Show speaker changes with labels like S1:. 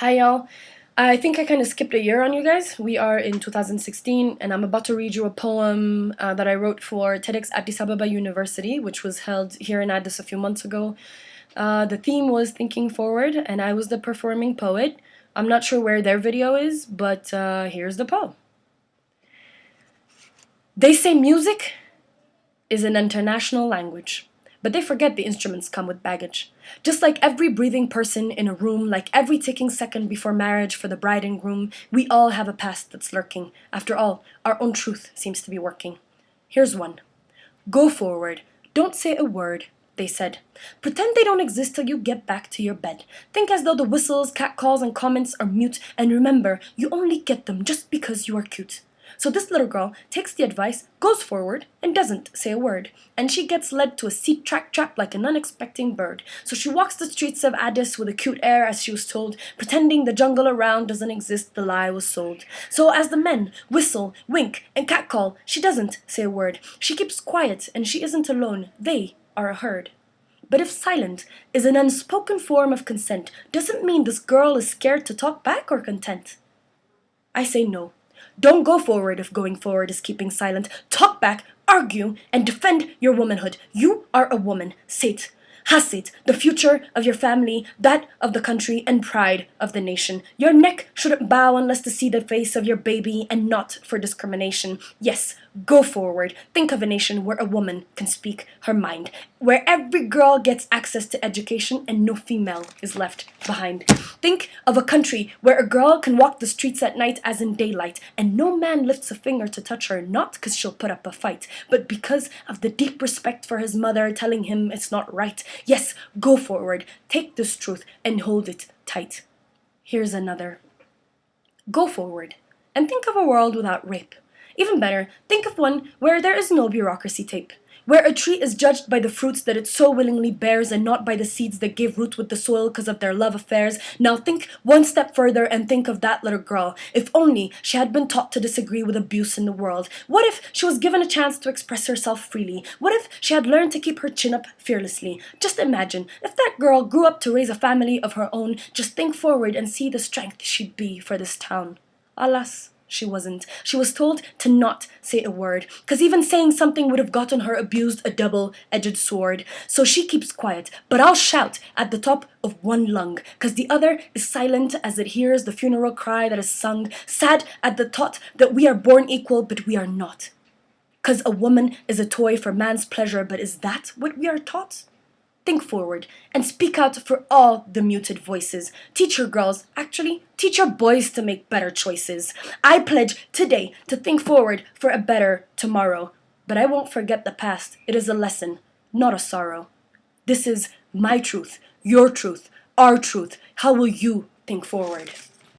S1: Hi y'all. I think I kind of skipped a year on you guys. We are in 2016 and I'm about to read you a poem that I wrote for TEDx Addis Ababa University, which was held here in Addis a few months ago. The theme was Thinking Forward and I was the performing poet. I'm not sure where their video is, but here's the poem. They say music is an international language. But they forget the instruments come with baggage. Just like every breathing person in a room, like every ticking second before marriage for the bride and groom, we all have a past that's lurking. After all, our own truth seems to be working. Here's one. Go forward. Don't say a word, they said. Pretend they don't exist till you get back to your bed. Think as though the whistles, catcalls, and comments are mute, and remember, you only get them just because you are cute. So this little girl takes the advice, goes forward, and doesn't say a word. And she gets led to a seat track trap like an unexpecting bird. So she walks the streets of Addis with a cute air as she was told, pretending the jungle around doesn't exist, the lie was sold. So as the men whistle, wink, and catcall, she doesn't say a word. She keeps quiet, and she isn't alone. They are a herd. But if silent is an unspoken form of consent, doesn't mean this girl is scared to talk back or content. I say no. Don't go forward if going forward is keeping silent. Talk back, argue, and defend your womanhood. You are a woman. Say it. Hasit, the future of your family, that of the country, and pride of the nation. Your neck shouldn't bow unless to see the face of your baby and not for discrimination. Yes, go forward. Think of a nation where a woman can speak her mind, where every girl gets access to education and no female is left behind. Think of a country where a girl can walk the streets at night as in daylight, and no man lifts a finger to touch her, not because she'll put up a fight, but because of the deep respect for his mother telling him it's not right. Yes, go forward, take this truth and hold it tight. Here's another. Go forward and think of a world without rape. Even better, think of one where there is no bureaucracy tape, where a tree is judged by the fruits that it so willingly bears and not by the seeds that gave root with the soil because of their love affairs. Now think one step further and think of that little girl. If only she had been taught to disagree with abuse in the world. What if she was given a chance to express herself freely? What if she had learned to keep her chin up fearlessly? Just imagine, if that girl grew up to raise a family of her own, just think forward and see the strength she'd be for this town. Alas, she wasn't. She was told to not say a word, because even saying something would have gotten her abused a double-edged sword. So she keeps quiet, but I'll shout at the top of one lung, because the other is silent as it hears the funeral cry that is sung, sad at the thought that we are born equal, but we are not. Because a woman is a toy for man's pleasure, but is that what we are taught? Think forward and speak out for all the muted voices. Teach your girls, actually, teach your boys to make better choices. I pledge today to think forward for a better tomorrow. But I won't forget the past. It is a lesson, not a sorrow. This is my truth, your truth, our truth. How will you think forward?